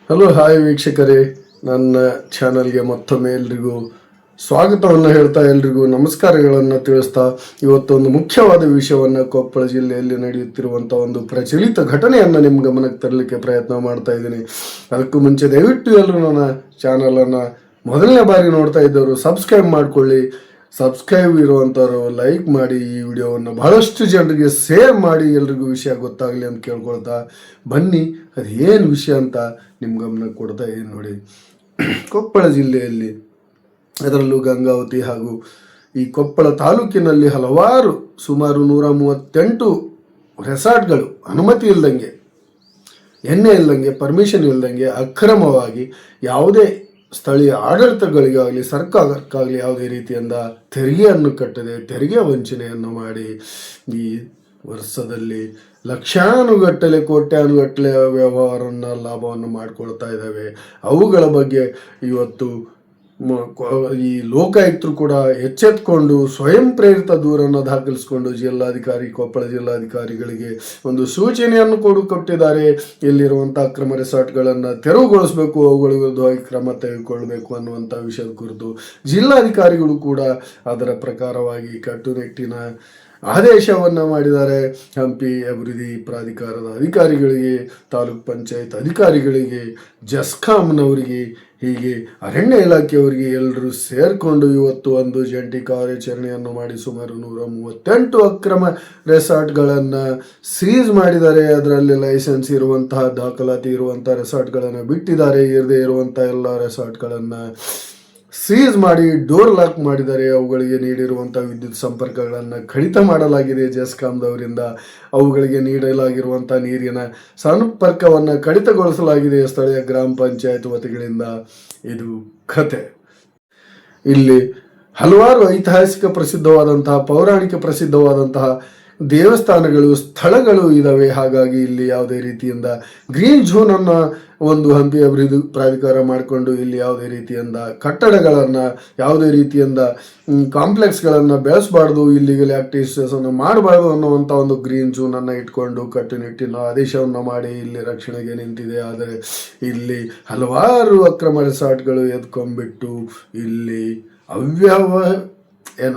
Hello hi ವೀಕ್ಷಕರೇ, ನನ್ನ ಚಾನಲ್ಗೆ ಮತ್ತೊಮ್ಮೆ ಎಲ್ರಿಗೂ ಸ್ವಾಗತವನ್ನು ಹೇಳ್ತಾ ಎಲ್ರಿಗೂ ನಮಸ್ಕಾರಗಳನ್ನು ತಿಳಿಸ್ತಾ ಇವತ್ತೊಂದು ಮುಖ್ಯವಾದ ವಿಷಯವನ್ನು ಕೊಪ್ಪಳ ಜಿಲ್ಲೆಯಲ್ಲಿ ನಡೆಯುತ್ತಿರುವಂಥ ಒಂದು ಪ್ರಚಲಿತ ಘಟನೆಯನ್ನು ನಿಮ್ಮ ಗಮನಕ್ಕೆ ತರಲಿಕ್ಕೆ ಪ್ರಯತ್ನ ಮಾಡ್ತಾ ಇದ್ದೀನಿ. ಅದಕ್ಕೂ ಮುಂಚೆ ದಯವಿಟ್ಟು ಎಲ್ಲರೂ ನನ್ನ ಚಾನಲನ್ನು ಮೊದಲನೇ ಬಾರಿ ನೋಡ್ತಾ ಇದ್ದವರು ಸಬ್ಸ್ಕ್ರೈಬ್ ಮಾಡಿಕೊಳ್ಳಿ. ಸಬ್ಸ್ಕ್ರೈಬ್ ಇರುವಂಥವ್ರು ಲೈಕ್ ಮಾಡಿ, ಈ ವಿಡಿಯೋವನ್ನು ಬಹಳಷ್ಟು ಜನರಿಗೆ ಶೇರ್ ಮಾಡಿ, ಎಲ್ರಿಗೂ ವಿಷಯ ಗೊತ್ತಾಗಲಿ ಅಂತ ಕೇಳ್ಕೊಳ್ತಾ ಬನ್ನಿ ಅದು ಏನು ವಿಷಯ ಅಂತ ನಿಮ್ಮ ಗಮನಕ್ಕೆ ಕೊಡ್ತಾ ಇದ್ದೀನಿ. ನೋಡಿ, ಕೊಪ್ಪಳ ಜಿಲ್ಲೆಯಲ್ಲಿ ಅದರಲ್ಲೂ ಗಂಗಾವತಿ ಹಾಗೂ ಈ ಕೊಪ್ಪಳ ತಾಲೂಕಿನಲ್ಲಿ ಹಲವಾರು ಸುಮಾರು 138 ರೆಸಾರ್ಟ್ಗಳು ಅನುಮತಿ ಇಲ್ದಂಗೆ, ಎಣ್ಣೆ ಇಲ್ದಂಗೆ, ಪರ್ಮಿಷನ್ ಇಲ್ದಂಗೆ ಅಕ್ರಮವಾಗಿ ಯಾವುದೇ ಸ್ಥಳೀಯ ಆಡಳಿತಗಳಿಗಾಗಲಿ ಸರ್ಕಾರಕ್ಕಾಗಲಿ ಯಾವುದೇ ರೀತಿಯಿಂದ ತೆರಿಗೆಯನ್ನು ಕಟ್ಟದೆ ತೆರಿಗೆ ವಂಚನೆಯನ್ನು ಮಾಡಿ ಈ ವರ್ಷದಲ್ಲಿ ಲಕ್ಷಾನುಗಟ್ಟಲೆ ಕೋಟ್ಯಾನುಗಟ್ಟಲೆ ವ್ಯವಹಾರವನ್ನು ಲಾಭವನ್ನು ಮಾಡಿಕೊಳ್ತಾ ಇದ್ದಾವೆ. ಅವುಗಳ ಬಗ್ಗೆ ಇವತ್ತು ಈ ಲೋಕಾಯುಕ್ತರು ಕೂಡ ಎಚ್ಚೆತ್ಕೊಂಡು ಸ್ವಯಂ ಪ್ರೇರಿತ ದೂರನ್ನು ದಾಖಲಿಸಿಕೊಂಡು ಕೊಪ್ಪಳ ಜಿಲ್ಲಾಧಿಕಾರಿಗಳಿಗೆ ಒಂದು ಸೂಚನೆಯನ್ನು ಕೊಟ್ಟಿದ್ದಾರೆ. ಇಲ್ಲಿರುವಂಥ ಅಕ್ರಮ ರೆಸಾರ್ಟ್ಗಳನ್ನು ತೆರವುಗೊಳಿಸಬೇಕು, ಅವುಗಳ ವಿರುದ್ಧವಾಗಿ ಕ್ರಮ ತೆಗೆದುಕೊಳ್ಳಬೇಕು ಅನ್ನುವಂಥ ವಿಷಯದ ಕುರಿತು ಜಿಲ್ಲಾಧಿಕಾರಿಗಳು ಕೂಡ ಅದರ ಪ್ರಕಾರವಾಗಿ ಕಟ್ಟುನಿಟ್ಟಿನ ಆದೇಶವನ್ನು ಮಾಡಿದ್ದಾರೆ. ಹಂಪಿ ಅಭಿವೃದ್ಧಿ ಪ್ರಾಧಿಕಾರದ ಅಧಿಕಾರಿಗಳಿಗೆ, ತಾಲೂಕ್ ಪಂಚಾಯತ್ ಅಧಿಕಾರಿಗಳಿಗೆ, ಜಸ್ಕಾಂನವರಿಗೆ, ಹೀಗೆ ಅರಣ್ಯ ಇಲಾಖೆಯವರಿಗೆ ಎಲ್ಲರೂ ಸೇರಿಕೊಂಡು ಇವತ್ತು ಒಂದು ಜಂಟಿ ಕಾರ್ಯಾಚರಣೆಯನ್ನು ಮಾಡಿ ಸುಮಾರು 138 ಅಕ್ರಮ ರೆಸಾರ್ಟ್ಗಳನ್ನು ಸೀಸ್ ಮಾಡಿದ್ದಾರೆ. ಅದರಲ್ಲಿ ಲೈಸೆನ್ಸ್ ಇರುವಂತಹ, ದಾಖಲಾತಿ ಇರುವಂತಹ ರೆಸಾರ್ಟ್ಗಳನ್ನು ಬಿಟ್ಟಿದ್ದಾರೆ. ಇರದೇ ಇರುವಂಥ ಎಲ್ಲ ರೆಸಾರ್ಟ್ಗಳನ್ನು ಸೀಸ್ ಮಾಡಿ ಡೋರ್ ಲಾಕ್ ಮಾಡಿದ್ದಾರೆ. ಅವುಗಳಿಗೆ ನೀಡಿರುವಂಥ ವಿದ್ಯುತ್ ಸಂಪರ್ಕಗಳನ್ನು ಕಡಿತ ಮಾಡಲಾಗಿದೆ ಜೆಸ್ಕಾಂದವರಿಂದ. ಅವುಗಳಿಗೆ ನೀಡಲಾಗಿರುವಂಥ ನೀರಿನ ಸಂಪರ್ಕವನ್ನು ಕಡಿತಗೊಳಿಸಲಾಗಿದೆ ಸ್ಥಳೀಯ ಗ್ರಾಮ ಪಂಚಾಯತ್ ವತಿಗಳಿಂದ. ಇದು ಕತೆ. ಇಲ್ಲಿ ಹಲವಾರು ಐತಿಹಾಸಿಕ ಪ್ರಸಿದ್ಧವಾದಂತಹ, ಪೌರಾಣಿಕ ಪ್ರಸಿದ್ಧವಾದಂತಹ ದೇವಸ್ಥಾನಗಳು, ಸ್ಥಳಗಳು ಇದ್ದಾವೆ. ಹಾಗಾಗಿ ಇಲ್ಲಿ ಯಾವುದೇ ರೀತಿಯಿಂದ ಗ್ರೀನ್ ಝೋನನ್ನು ಒಂದು ಹಂಪಿ ಅಭಿವೃದ್ಧಿ ಪ್ರಾಧಿಕಾರ ಮಾಡಿಕೊಂಡು ಇಲ್ಲಿ ಯಾವುದೇ ರೀತಿಯಿಂದ ಕಟ್ಟಡಗಳನ್ನು, ಯಾವುದೇ ರೀತಿಯಿಂದ ಕಾಂಪ್ಲೆಕ್ಸ್ಗಳನ್ನು ಬೆಳೆಸಬಾರ್ದು, ಇಲ್ಲಿಗಲ್ ಆಕ್ಟಿವಿಟೀಸನ್ನು ಮಾಡಬಾರ್ದು ಅನ್ನುವಂಥ ಒಂದು ಗ್ರೀನ್ ಝೋನನ್ನು ಇಟ್ಕೊಂಡು ಕಟ್ಟುನಿಟ್ಟಿನ ಆದೇಶವನ್ನು ಮಾಡಿ ಇಲ್ಲಿ ರಕ್ಷಣೆಗೆ ನಿಂತಿದೆ. ಆದರೆ ಇಲ್ಲಿ ಹಲವಾರು ಅಕ್ರಮ ರೆಸಾರ್ಟ್ಗಳು ಎದ್ಕೊಂಡ್ಬಿಟ್ಟು ಇಲ್ಲಿ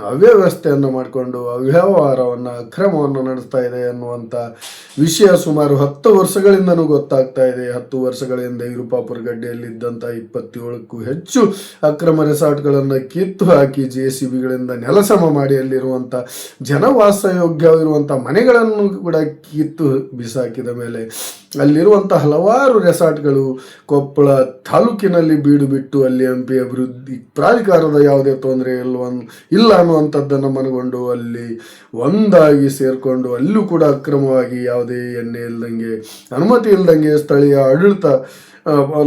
ಅವ್ಯವಸ್ಥೆಯನ್ನು ಮಾಡಿಕೊಂಡು ಅವ್ಯವಹಾರವನ್ನು, ಅಕ್ರಮವನ್ನು ನಡೆಸ್ತಾ ಇದೆ ಅನ್ನುವಂಥ ವಿಷಯ ಸುಮಾರು 10 ವರ್ಷಗಳಿಂದನೂ ಗೊತ್ತಾಗ್ತಾ ಇದೆ. 10 ವರ್ಷಗಳಿಂದ ಇರುಪಾಪುರ ಗಡ್ಡೆಯಲ್ಲಿದ್ದಂಥ 27ಕ್ಕೂ ಹೆಚ್ಚು ಅಕ್ರಮ ರೆಸಾರ್ಟ್ಗಳನ್ನು ಕಿತ್ತು ಹಾಕಿ JCBಗಳಿಂದ ನೆಲಸಮ ಮಾಡಿ ಅಲ್ಲಿರುವಂಥ ಜನವಾಸಯೋಗ್ಯವಿರುವಂಥ ಮನೆಗಳನ್ನು ಕೂಡ ಕಿತ್ತು ಬಿಸಾಕಿದ ಮೇಲೆ ಅಲ್ಲಿರುವಂಥ ಹಲವಾರು ರೆಸಾರ್ಟ್ಗಳು ಕೊಪ್ಪಳ ತಾಲೂಕಿನಲ್ಲಿ ಬೀಡು ಬಿಟ್ಟು ಅಲ್ಲಿ ಹಂಪಿ ಅಭಿವೃದ್ಧಿ ಪ್ರಾಧಿಕಾರದ ಯಾವುದೇ ತೊಂದರೆ ಇಲ್ಲ ಅನ್ನುವಂಥದ್ದನ್ನು ಮನಗೊಂಡು ಅಲ್ಲಿ ಒಂದಾಗಿ ಸೇರಿಕೊಂಡು ಅಲ್ಲೂ ಕೂಡ ಅಕ್ರಮವಾಗಿ ಯಾವುದೇ ಎಣ್ಣೆ ಇಲ್ದಂಗೆ, ಅನುಮತಿ ಇಲ್ದಂಗೆ, ಸ್ಥಳೀಯ ಆಡಳಿತ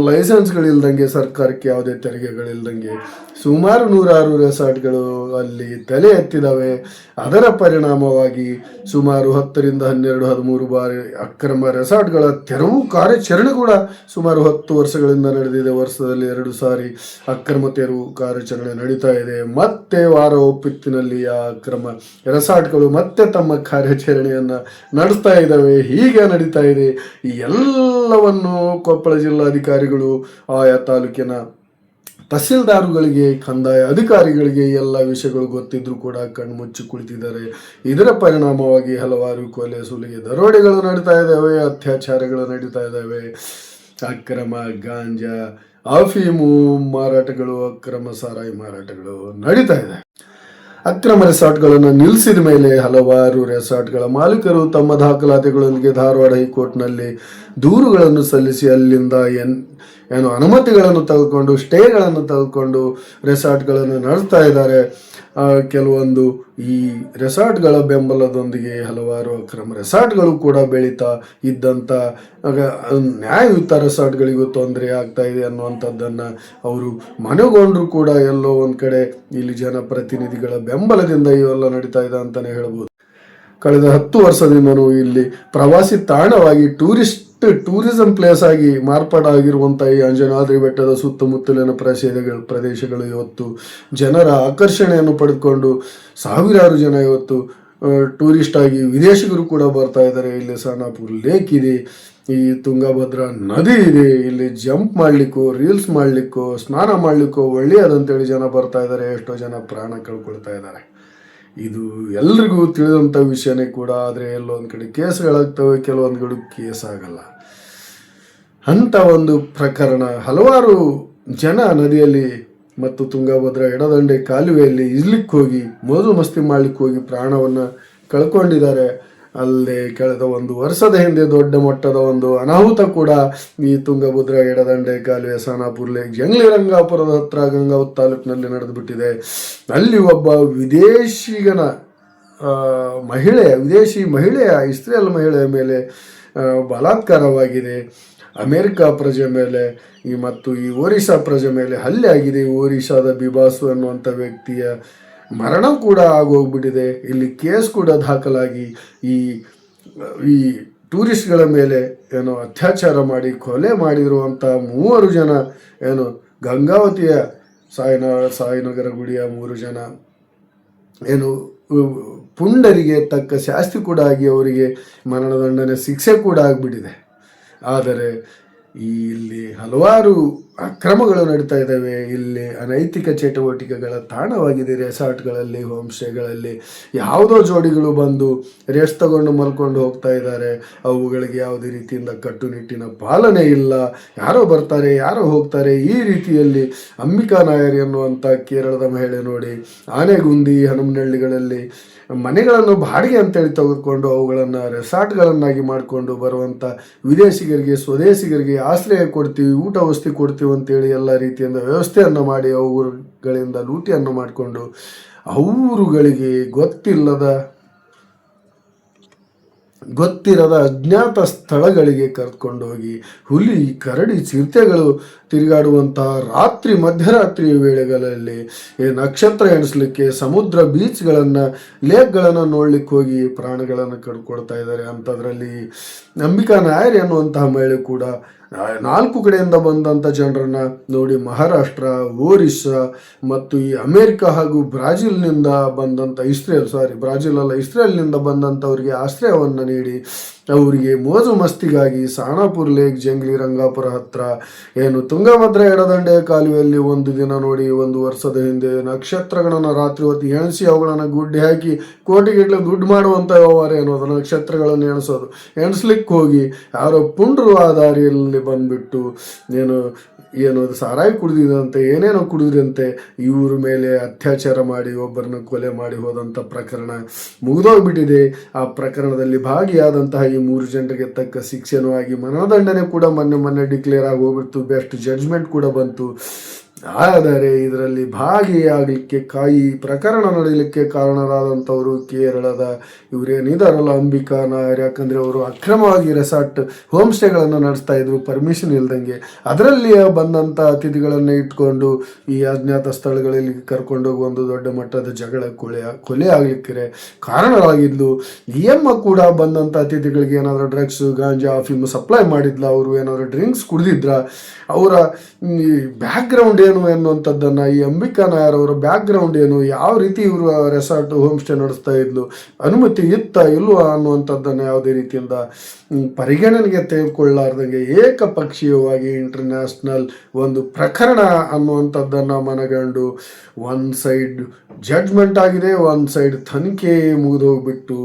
ಲೈಸೆನ್ಸ್ಗಳಿಲ್ದಂಗೆ, ಸರ್ಕಾರಕ್ಕೆ ಯಾವುದೇ ತೆರಿಗೆಗಳಿಲ್ದಂಗೆ ಸುಮಾರು 106 ರೆಸಾರ್ಟ್ಗಳು ಅಲ್ಲಿ ತಲೆ ಎತ್ತಿದ್ದಾವೆ. ಅದರ ಪರಿಣಾಮವಾಗಿ ಸುಮಾರು 10 ರಿಂದ 12, 13 ಬಾರಿ ಅಕ್ರಮ ರೆಸಾರ್ಟ್ಗಳ ತೆರವು ಕಾರ್ಯಾಚರಣೆ ಕೂಡ ಸುಮಾರು 10 ವರ್ಷಗಳಿಂದ ನಡೆದಿದೆ. ವರ್ಷದಲ್ಲಿ 2 ಸಾರಿ ಅಕ್ರಮ ತೆರವು ಕಾರ್ಯಾಚರಣೆ ನಡೀತಾ ಇದೆ. ಮತ್ತೆ ವಾರ ಒಪ್ಪಿತ್ತಿನಲ್ಲಿ ಆ ಅಕ್ರಮ ರೆಸಾರ್ಟ್ಗಳು ಮತ್ತೆ ತಮ್ಮ ಕಾರ್ಯಾಚರಣೆಯನ್ನು ನಡೆಸ್ತಾ ಇದ್ದಾವೆ. ಹೀಗೆ ನಡೀತಾ ಇದೆ. ಈ ಎಲ್ಲವನ್ನು ಕೊಪ್ಪಳ ಜಿಲ್ಲಾಧಿಕಾರಿಗಳು, ಆಯಾ ತಾಲೂಕಿನ ತಹಸೀಲ್ದಾರುಗಳಿಗೆ, ಕಂದಾಯ ಅಧಿಕಾರಿಗಳಿಗೆ ಎಲ್ಲ ವಿಷಯಗಳು ಗೊತ್ತಿದ್ರೂ ಕೂಡ ಕಣ್ಮುಚ್ಚಿ ಕುಳಿತಿದ್ದಾರೆ. ಇದರ ಪರಿಣಾಮವಾಗಿ ಹಲವಾರು ಕೊಲೆ, ಸುಲಿಗೆ, ದರೋಡೆಗಳು ನಡೀತಾ ಇದ್ದಾವೆ, ಅತ್ಯಾಚಾರಗಳು ನಡೀತಾ ಇದ್ದಾವೆ, ಅಕ್ರಮ ಗಾಂಜಾ, ಅಫೀಮು ಮಾರಾಟಗಳು, ಅಕ್ರಮ ಸಾರಾಯಿ ಮಾರಾಟಗಳು ನಡೀತಾ ಇದೆ. ಅಕ್ರಮ ರೆಸಾರ್ಟ್ಗಳನ್ನು ನಿಲ್ಲಿಸಿದ ಮೇಲೆ ಹಲವಾರು ರೆಸಾರ್ಟ್ಗಳ ಮಾಲೀಕರು ತಮ್ಮ ದಾಖಲಾತಿಗಳೊಂದಿಗೆ ಧಾರವಾಡ ಹೈಕೋರ್ಟ್ನಲ್ಲಿ ದೂರುಗಳನ್ನು ಸಲ್ಲಿಸಿ ಅಲ್ಲಿಂದ ಅನುಮತಿಗಳನ್ನು ತೆಗೆದುಕೊಂಡು, ಸ್ಟೇಗಳನ್ನು ತೆಗೆದುಕೊಂಡು ರೆಸಾರ್ಟ್ಗಳನ್ನು ನಡೆಸ್ತಾ ಇದ್ದಾರೆ. ಕೆಲವೊಂದು ಈ ರೆಸಾರ್ಟ್ಗಳ ಬೆಂಬಲದೊಂದಿಗೆ ಹಲವಾರು ಅಕ್ರಮ ರೆಸಾರ್ಟ್ಗಳು ಕೂಡ ಬೆಳೀತಾ ಇದ್ದಂಥ ನ್ಯಾಯಯುತ ರೆಸಾರ್ಟ್ಗಳಿಗೂ ತೊಂದರೆ ಆಗ್ತಾ ಇದೆ ಅನ್ನುವಂಥದ್ದನ್ನು ಅವರು ಮನಗೊಂಡ್ರು ಕೂಡ ಎಲ್ಲೋ ಒಂದು ಕಡೆ ಇಲ್ಲಿ ಜನಪ್ರತಿನಿಧಿಗಳ ಬೆಂಬಲದಿಂದ ಇವೆಲ್ಲ ನಡೀತಾ ಇದೆ ಅಂತಲೇ ಹೇಳ್ಬೋದು. ಕಳೆದ 10 ವರ್ಷದಿಂದನೂ ಇಲ್ಲಿ ಪ್ರವಾಸಿ ತಾಣವಾಗಿ ಟೂರಿಸಂ ಪ್ಲೇಸ್ ಆಗಿ ಮಾರ್ಪಾಡಾಗಿರುವಂಥ ಈ ಅಂಜನಾದ್ರಿ ಬೆಟ್ಟದ ಸುತ್ತಮುತ್ತಲಿನ ಪ್ರದೇಶಗಳು ಇವತ್ತು ಜನರ ಆಕರ್ಷಣೆಯನ್ನು ಪಡೆದುಕೊಂಡು ಸಾವಿರಾರು ಜನ ಇವತ್ತು ಟೂರಿಸ್ಟ್ ಆಗಿ ವಿದೇಶಿಗರು ಕೂಡ ಬರ್ತಾ ಇದ್ದಾರೆ. ಇಲ್ಲಿ ಸಣ್ಣಪುರ ಲೇಕ್ ಇದೆ, ಈ ತುಂಗಭದ್ರಾ ನದಿ ಇದೆ, ಇಲ್ಲಿ ಜಂಪ್ ಮಾಡಲಿಕ್ಕೋ ರೀಲ್ಸ್ ಮಾಡಲಿಕ್ಕೋ ಸ್ನಾನ ಮಾಡಲಿಕ್ಕೋ ಒಳ್ಳೆಯದಂತೇಳಿ ಜನ ಬರ್ತಾ ಇದ್ದಾರೆ, ಎಷ್ಟೋ ಜನ ಪ್ರಾಣ ಕಳ್ಕೊಳ್ತಾ ಇದ್ದಾರೆ. ಇದು ಎಲ್ರಿಗೂ ತಿಳಿದಂಥ ವಿಷಯನೇ ಕೂಡ. ಆದರೆ ಎಲ್ಲೊಂದು ಕಡೆ ಕೇಸ್ಗಳಾಗ್ತವೆ, ಕೆಲವೊಂದು ಕಡೆ ಕೇಸ್ ಆಗಲ್ಲ. ಅಂಥ ಒಂದು ಪ್ರಕರಣ, ಹಲವಾರು ಜನ ನದಿಯಲ್ಲಿ ಮತ್ತು ತುಂಗಭದ್ರಾ ಎಡದಂಡೆ ಕಾಲುವೆಯಲ್ಲಿ ಇಜ್ಲಿಕ್ಕೆ ಹೋಗಿ ಮೋಜು ಮಸ್ತಿ ಮಾಡ್ಲಿಕ್ಕೆ ಹೋಗಿ ಪ್ರಾಣವನ್ನು ಕಳ್ಕೊಂಡಿದ್ದಾರೆ. ಅಲ್ಲದೆ ಕಳೆದ ಒಂದು ವರ್ಷದ ಹಿಂದೆ ದೊಡ್ಡ ಮಟ್ಟದ ಒಂದು ಅನಾಹುತ ಕೂಡ ಈ ತುಂಗಭದ್ರಾ ಎಡದಂಡೆ ಕಾಲುವೆ ಖಾನಾಪುರ ಲೇಕ್ ಜಂಗ್ಲಿ ರಂಗಾಪುರದ ಹತ್ರ ಗಂಗಾವತ್ ತಾಲೂಕಿನಲ್ಲಿ ನಡೆದು ಬಿಟ್ಟಿದೆ. ಅಲ್ಲಿ ಒಬ್ಬ ವಿದೇಶಿ ಮಹಿಳೆಯ ಇಸ್ರೇಲ್ ಮಹಿಳೆಯ ಮೇಲೆ ಬಲಾತ್ಕಾರವಾಗಿದೆ. ಅಮೇರಿಕ ಪ್ರಜೆ ಮೇಲೆ ಮತ್ತು ಈ ಒರಿಸ್ಸಾ ಪ್ರಜೆ ಮೇಲೆ ಹಲ್ಲೆ ಆಗಿದೆ. ಒರಿಸ್ಸಾದ ಬಿಬಾಸು ಅನ್ನುವಂಥ ವ್ಯಕ್ತಿಯ ಮರಣ ಕೂಡ ಆಗೋಗ್ಬಿಟ್ಟಿದೆ. ಇಲ್ಲಿ ಕೇಸ್ ಕೂಡ ದಾಖಲಾಗಿ ಈ ಟೂರಿಸ್ಟ್ಗಳ ಮೇಲೆ ಅತ್ಯಾಚಾರ ಮಾಡಿ ಕೊಲೆ ಮಾಡಿರುವಂಥ 3 ಜನ ಗಂಗಾವತಿಯ ಸಾಯಿನಗರ ಗುಡಿಯ 3 ಜನ ಪುಂಡರಿಗೆ ತಕ್ಕ ಶಾಸ್ತಿ ಕೂಡ ಆಗಿ ಅವರಿಗೆ ಮರಣದಂಡನೆ ಶಿಕ್ಷೆ ಕೂಡ ಆಗಿಬಿಟ್ಟಿದೆ. ಆದರೆ ಇಲ್ಲಿ ಹಲವಾರು ಅಕ್ರಮಗಳು ನಡೀತಾ ಇದ್ದಾವೆ. ಇಲ್ಲಿ ಅನೈತಿಕ ಚಟುವಟಿಕೆಗಳ ತಾಣವಾಗಿದೆ. ರೆಸಾರ್ಟ್ಗಳಲ್ಲಿ, ಹೋಮ್ ಸ್ಟೇಗಳಲ್ಲಿ ಯಾವುದೋ ಜೋಡಿಗಳು ಬಂದು ರೆಸ್ಟ್ ತಗೊಂಡು ಮಲ್ಕೊಂಡು ಹೋಗ್ತಾ ಇದ್ದಾರೆ. ಅವುಗಳಿಗೆ ಯಾವುದೇ ರೀತಿಯಿಂದ ಕಟ್ಟುನಿಟ್ಟಿನ ಪಾಲನೆ ಇಲ್ಲ. ಯಾರೋ ಬರ್ತಾರೆ, ಯಾರೋ ಹೋಗ್ತಾರೆ. ಈ ರೀತಿಯಲ್ಲಿ ಅಂಬಿಕಾ ನಾಯರ್ ಎನ್ನುವಂಥ ಕೇರಳದ ಮಹಿಳೆ ನೋಡಿ, ಆನೆಗುಂದಿ, ಹನುಮನಹಳ್ಳಿಗಳಲ್ಲಿ ಮನೆಗಳನ್ನು ಬಾಡಿಗೆ ಅಂತೇಳಿ ತೆಗೆದುಕೊಂಡು ಅವುಗಳನ್ನು ರೆಸಾರ್ಟ್ಗಳನ್ನಾಗಿ ಮಾಡಿಕೊಂಡು ಬರುವಂಥ ವಿದೇಶಿಗರಿಗೆ, ಸ್ವದೇಶಿಗರಿಗೆ ಆಶ್ರಯ ಕೊಡ್ತೀವಿ, ಊಟ ವಸತಿ ಕೊಡ್ತೀವಿ ಅಂತೇಳಿ ಎಲ್ಲ ರೀತಿಯಿಂದ ವ್ಯವಸ್ಥೆಯನ್ನು ಮಾಡಿ ಅವುಗಳಿಂದ ಲೂಟಿಯನ್ನು ಮಾಡಿಕೊಂಡು ಅವರುಗಳಿಗೆ ಗೊತ್ತಿರದ ಅಜ್ಞಾತ ಸ್ಥಳಗಳಿಗೆ ಕರ್ಕೊಂಡು ಹೋಗಿ ಹುಲಿ, ಕರಡಿ, ಚಿರತೆಗಳು ತಿರುಗಾಡುವಂತಹ ಮಧ್ಯರಾತ್ರಿಯ ವೇಳೆಗಳಲ್ಲಿ ನಕ್ಷತ್ರ ಎಣಿಸ್ಲಿಕ್ಕೆ ಸಮುದ್ರ ಬೀಚ್ಗಳನ್ನು, ಲೇಕ್ಗಳನ್ನು ನೋಡ್ಲಿಕ್ಕೆ ಹೋಗಿ ಪ್ರಾಣಗಳನ್ನು ಕಳ್ಕೊಳ್ತಾ ಇದ್ದಾರೆ. ಅಂಥದ್ರಲ್ಲಿ ಅಂಬಿಕಾ ನಾಯರ್ ಎನ್ನುವಂತಹ ಮಹಿಳೆ ಕೂಡ 4 ಕಡೆಯಿಂದ ಬಂದಂಥ ಜನರನ್ನ ನೋಡಿ ಮಹಾರಾಷ್ಟ್ರ, ಒರಿಸ್ಸಾ ಮತ್ತು ಈ ಅಮೇರಿಕ ಹಾಗೂ ಬ್ರಾಜಿಲ್ನಿಂದ ಬಂದಂಥ ಇಸ್ರೇಲ್ನಿಂದ ಬಂದಂಥವ್ರಿಗೆ ಆಶ್ರಯವನ್ನು ನೀಡಿ ಅವರಿಗೆ ಮೋಜು ಮಸ್ತಿಗಾಗಿ ಖಾನಾಪುರ ಲೇಕ್ ಜಂಗ್ಲಿ ರಂಗಾಪುರ ಹತ್ರ ತುಂಗಭದ್ರಾ ಎಡದಂಡೆ ಕಾಲುವೆಯಲ್ಲಿ ಒಂದು ದಿನ ನೋಡಿ, 1 ವರ್ಷದ ಹಿಂದೆ ನಕ್ಷತ್ರಗಳನ್ನು ರಾತ್ರಿ ಹೊತ್ತು ಎಣಿಸಿ ಅವುಗಳನ್ನು ಗುಡ್ಡೆ ಹಾಕಿ ಕೋಟಿಗಟ್ಟಲೆ ದುಡ್ಡು ಮಾಡುವಂಥ ವ್ಯವಹಾರ ಅದು ನಕ್ಷತ್ರಗಳನ್ನು ಎಣಿಸ್ಲಿಕ್ಕೆ ಹೋಗಿ ಯಾರೋ ಪುಂಡ್ರು ಆ ದಾರಿಯಲ್ಲಿ ಬಂದ್ಬಿಟ್ಟು ಸಾರಾಯಿ ಕುಡಿದಿದಂತೆ ಏನೇನೋ ಕುಡಿದ್ರಂತೆ ಇವ್ರ ಮೇಲೆ ಅತ್ಯಾಚಾರ ಮಾಡಿ ಒಬ್ಬರನ್ನು ಕೊಲೆ ಮಾಡಿ ಹೋದಂಥ ಪ್ರಕರಣ ಮುಗಿದೋಗ್ಬಿಟ್ಟಿದೆ. ಆ ಪ್ರಕರಣದಲ್ಲಿ ಭಾಗಿಯಾದಂತಹ ಈ 3 ಜನರಿಗೆ ತಕ್ಕ ಶಿಕ್ಷೆನೂ ಆಗಿ ಮರಣದಂಡನೆ ಕೂಡ ಮೊನ್ನೆ ಡಿಕ್ಲೇರ್ ಆಗಿ ಹೋಗ್ಬಿಡ್ತು. ಬೆಸ್ಟ್ ಜಡ್ಜ್ಮೆಂಟ್ ಕೂಡ ಬಂತು. ಆದರೆ ಇದರಲ್ಲಿ ಭಾಗಿಯಾಗಲಿಕ್ಕೆ ಪ್ರಕರಣ ನಡೆಯಲಿಕ್ಕೆ ಕಾರಣರಾದಂಥವರು ಕೇರಳದ ಇವರೇನಿದಾರಲ್ಲ ಅಂಬಿಕಾ ನಾಯರ್. ಯಾಕಂದರೆ ಅವರು ಅಕ್ರಮವಾಗಿ ರೆಸಾರ್ಟ್, ಹೋಮ್ ಸ್ಟೇಗಳನ್ನು ನಡೆಸ್ತಾ ಇದ್ರು ಪರ್ಮಿಷನ್ ಇಲ್ದಂಗೆ. ಅದರಲ್ಲಿ ಬಂದಂಥ ಅತಿಥಿಗಳನ್ನು ಇಟ್ಕೊಂಡು ಈ ಅಜ್ಞಾತ ಸ್ಥಳಗಳಲ್ಲಿ ಕರ್ಕೊಂಡೋಗಿ ಒಂದು ದೊಡ್ಡ ಮಟ್ಟದ ಜಗಳ, ಕೊಲೆ ಆಗಲಿಕ್ಕೆ ಕಾರಣರಾಗಿದ್ಲು. ಈ ಅಮ್ಮ ಕೂಡ ಬಂದಂಥ ಅತಿಥಿಗಳಿಗೆ ಏನಾದರೂ ಡ್ರಗ್ಸ್, ಗಾಂಜಾ, ಅಫೀಮು ಸಪ್ಲೈ ಮಾಡಿದ್ಲ, ಅವರು ಏನಾದರೂ ಡ್ರಿಂಕ್ಸ್ ಕುಡಿದಿದ್ರ, ಅವರ ಬ್ಯಾಕ್ಗ್ರೌಂಡ್ ಏನು ಎನ್ನುವಂಥದ್ದನ್ನು, ಈ ಅಂಬಿಕಾ ನಾಯರ್ ಅವರ ಬ್ಯಾಕ್ಗ್ರೌಂಡ್ ಏನು, ಯಾವ ರೀತಿ ಇವರು ರೆಸಾರ್ಟ್, ಹೋಮ್ ಸ್ಟೇ ನಡೆಸ್ತಾ ಇದ್ಲು, ಅನುಮತಿ ಇಲ್ವಾ ಅನ್ನುವಂಥದ್ದನ್ನು ಯಾವುದೇ ರೀತಿಯಿಂದ ಪರಿಗಣನೆಗೆ ತೆಗೆದುಕೊಳ್ಳಾರ್ದಂಗೆ ಏಕಪಕ್ಷೀಯವಾಗಿ ಇಂಟರ್ನ್ಯಾಷನಲ್ ಒಂದು ಪ್ರಕರಣ ಅನ್ನುವಂಥದ್ದನ್ನು ಮನಗಂಡು ಒನ್ ಸೈಡ್ ಜಡ್ಜ್ಮೆಂಟ್ ಆಗಿದೆ, ಒನ್ ಸೈಡ್ ತನಿಖೆ ಮುಗಿದು ಹೋಗ್ಬಿಟ್ಟು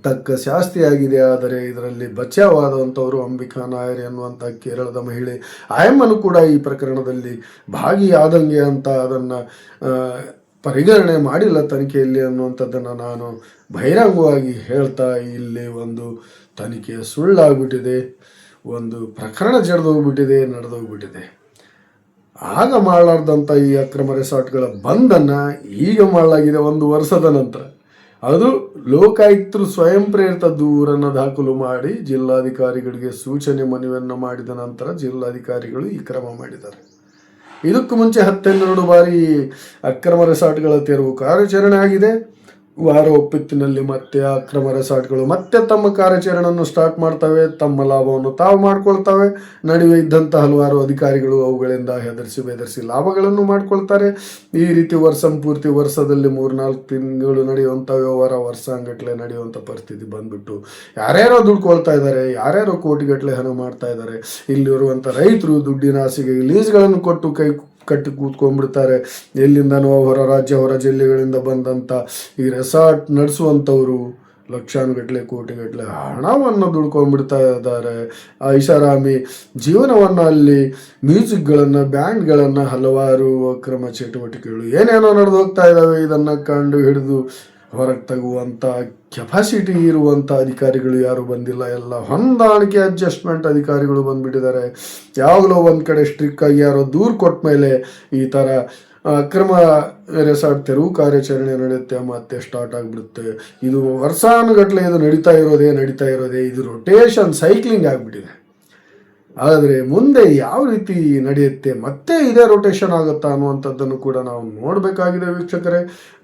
ತಕ್ಕ ಶಾಸ್ತಿಯಾಗಿದೆ. ಆದರೆ ಇದರಲ್ಲಿ ಬಚಾವಾದಂಥವರು ಅಂಬಿಕಾ ನಾಯರ್ ಎನ್ನುವಂಥ ಕೇರಳದ ಮಹಿಳೆ. ಆಯಮ್ಮನು ಕೂಡ ಈ ಪ್ರಕರಣದಲ್ಲಿ ಭಾಗಿಯಾದಂಗೆ ಅಂತ ಅದನ್ನು ಪರಿಗಣನೆ ಮಾಡಿಲ್ಲ ತನಿಖೆಯಲ್ಲಿ ಅನ್ನುವಂಥದ್ದನ್ನು ನಾನು ಬಹಿರಂಗವಾಗಿ ಹೇಳ್ತಾ, ಇಲ್ಲಿ ಒಂದು ತನಿಖೆ ಸುಳ್ಳಾಗ್ಬಿಟ್ಟಿದೆ, ಒಂದು ಪ್ರಕರಣ ನಡೆದೋಗ್ಬಿಟ್ಟಿದೆ. ಆಗ ಮಾಡಲಾರ್ದಂಥ ಈ ಅಕ್ರಮ ರೆಸಾರ್ಟ್ಗಳ ಬಂಧನ ಈಗ ಮಾಡಲಾಗಿದೆ 1 ವರ್ಷದ ನಂತರ. ಅದು ಲೋಕಾಯುಕ್ತರು ಸ್ವಯಂ ಪ್ರೇರಿತ ದೂರನ್ನು ದಾಖಲು ಮಾಡಿ ಜಿಲ್ಲಾಧಿಕಾರಿಗಳಿಗೆ ಸೂಚನೆ ಮನವಿಯನ್ನು ಮಾಡಿದ ನಂತರ ಜಿಲ್ಲಾಧಿಕಾರಿಗಳು ಈ ಕ್ರಮ ಮಾಡಿದ್ದಾರೆ. ಇದಕ್ಕೂ ಮುಂಚೆ 12 ಬಾರಿ ಅಕ್ರಮ ರೆಸಾರ್ಟ್ಗಳ ತೆರವು ಕಾರ್ಯಾಚರಣೆ ಆಗಿದೆ. ವಾರ ಒಪ್ಪತ್ತಿನಲ್ಲಿ ಮತ್ತೆ ಅಕ್ರಮ ರೆಸಾರ್ಟ್ಗಳು ಮತ್ತೆ ತಮ್ಮ ಕಾರ್ಯಾಚರಣೆಯನ್ನು ಸ್ಟಾರ್ಟ್ ಮಾಡ್ತವೆ, ತಮ್ಮ ಲಾಭವನ್ನು ತಾವು ಮಾಡ್ಕೊಳ್ತವೆ. ನಡುವೆ ಇದ್ದಂಥ ಹಲವಾರು ಅಧಿಕಾರಿಗಳು ಅವುಗಳಿಂದ ಹೆದರಿಸಿ ಬೆದರಿಸಿ ಲಾಭಗಳನ್ನು ಮಾಡ್ಕೊಳ್ತಾರೆ. ಈ ರೀತಿ ಪೂರ್ತಿ ವರ್ಷದಲ್ಲಿ 3-4 ತಿಂಗಳು ನಡೆಯುವಂಥ ವ್ಯವಹಾರ ವರ್ಷಾಂಗಟ್ಲೆ ನಡೆಯುವಂಥ ಪರಿಸ್ಥಿತಿ ಬಂದ್ಬಿಟ್ಟು ಯಾರ್ಯಾರೋ ದುಡ್ಕೊಳ್ತಾ ಇದ್ದಾರೆ, ಯಾರ್ಯಾರೋ ಕೋಟಿಗಟ್ಟಲೆ ಹಣ ಮಾಡ್ತಾ ಇದ್ದಾರೆ. ಇಲ್ಲಿರುವಂಥ ರೈತರು ದುಡ್ಡಿನ ಆಸೆಗೆ ಲೀಸ್ಗಳನ್ನು ಕೊಟ್ಟು ಕಟ್ಟಿ ಕೂತ್ಕೊಂಡ್ಬಿಡ್ತಾರೆ. ಎಲ್ಲಿಂದನೋ ಹೊರ ರಾಜ್ಯ ಹೊರ ಜಿಲ್ಲೆಗಳಿಂದ ಬಂದಂಥ ಈ ರೆಸಾರ್ಟ್ ನಡೆಸುವಂಥವರು ಲಕ್ಷಾನುಗಟ್ಟಲೆ ಕೋಟಿಗಟ್ಟಲೆ ಹಣವನ್ನು ದುಡ್ಕೊಂಡ್ಬಿಡ್ತಾ ಇದ್ದಾರೆ. ಐಷಾರಾಮಿ ಜೀವನವನ್ನು ಅಲ್ಲಿ ಮ್ಯೂಸಿಕ್ಗಳನ್ನು ಬ್ಯಾಂಡ್ಗಳನ್ನು ಹಲವಾರು ಅಕ್ರಮ ಚಟುವಟಿಕೆಗಳು ಏನೇನೋ ನಡೆದು ಹೋಗ್ತಾ ಇದ್ದಾವೆ. ಇದನ್ನು ಕಂಡು ಹಿಡಿದು ಹೊರಗೆ ತಗುವಂಥ ಕೆಪಾಸಿಟಿ ಇರುವಂಥ ಅಧಿಕಾರಿಗಳು ಯಾರು ಬಂದಿಲ್ಲ. ಎಲ್ಲ ಹೊಂದಾಣಿಕೆ ಅಡ್ಜಸ್ಟ್ಮೆಂಟ್ ಅಧಿಕಾರಿಗಳು ಬಂದ್ಬಿಟ್ಟಿದ್ದಾರೆ. ಯಾವಾಗಲೂ ಒಂದು ಕಡೆ ಸ್ಟ್ರಿಕ್ಟಾಗಿ ಯಾರೋ ದೂರು ಕೊಟ್ಟ ಮೇಲೆ ಈ ಥರ ಅಕ್ರಮ ರೆಸಾರ್ಟ್ ತೆರವು ಕಾರ್ಯಾಚರಣೆ ನಡೆಯುತ್ತೆ, ಮತ್ತೆ ಸ್ಟಾರ್ಟ್ ಆಗಿಬಿಡುತ್ತೆ. ಇದು ವರ್ಷಾನುಗಟ್ಟಲೆ ಇದು ನಡೀತಾ ಇರೋದೇ ಇದು ರೊಟೇಷನ್ ಸೈಕ್ಲಿಂಗ್ ಆಗಿಬಿಟ್ಟಿದೆ. ಆದರೆ ಮುಂದೆ ಯಾವ ರೀತಿ ನಡೆಯುತ್ತೆ, ಮತ್ತೆ ಇದೇ ರೊಟೇಷನ್ ಆಗುತ್ತಾ ಅನ್ನುವಂಥದ್ದನ್ನು ಕೂಡ ನಾವು ನೋಡಬೇಕಾಗಿದೆ ವೀಕ್ಷಕರೇ.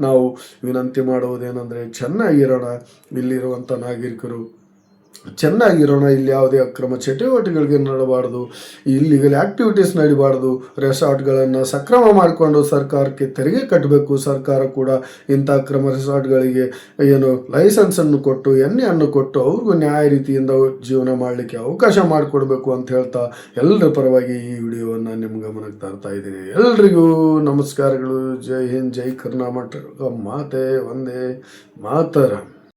ನಾವು ವಿನಂತಿ ಮಾಡುವುದೇನೆಂದರೆ ಚೆನ್ನಾಗಿರೋಣ, ಇಲ್ಲಿರುವಂಥ ನಾಗರಿಕರು ಚೆನ್ನಾಗಿರೋಣ. ಇಲ್ಲಿ ಯಾವುದೇ ಅಕ್ರಮ ಚಟುವಟಿಕೆಗಳಿಗೆ ನಡಬಾರ್ದು, ಇಲ್ಲಿಗಲ್ ಆ್ಯಕ್ಟಿವಿಟೀಸ್ ನಡಿಬಾರ್ದು. ರೆಸಾರ್ಟ್ಗಳನ್ನು ಸಕ್ರಮ ಮಾಡಿಕೊಂಡು ಸರ್ಕಾರಕ್ಕೆ ತೆರಿಗೆ ಕಟ್ಟಬೇಕು. ಸರ್ಕಾರ ಕೂಡ ಇಂಥ ಅಕ್ರಮ ರೆಸಾರ್ಟ್ಗಳಿಗೆ ಲೈಸೆನ್ಸನ್ನು ಕೊಟ್ಟು ಎಣ್ಣೆಯನ್ನು ಕೊಟ್ಟು ಅವ್ರಿಗೂ ನ್ಯಾಯ ರೀತಿಯಿಂದ ಜೀವನ ಮಾಡಲಿಕ್ಕೆ ಅವಕಾಶ ಮಾಡಿಕೊಡ್ಬೇಕು ಅಂತ ಹೇಳ್ತಾ ಎಲ್ಲರ ಪರವಾಗಿ ಈ ವಿಡಿಯೋವನ್ನು ನಿಮ್ಮ ಗಮನಕ್ಕೆ ತರ್ತಾ ಇದ್ದೀನಿ. ಎಲ್ರಿಗೂ ನಮಸ್ಕಾರಗಳು. ಜೈ ಹಿಂದ್, ಜೈ ಕರ್ನಾಟಕ ಮಾತೆ, ವಂದೇ ಮಾತರಂ.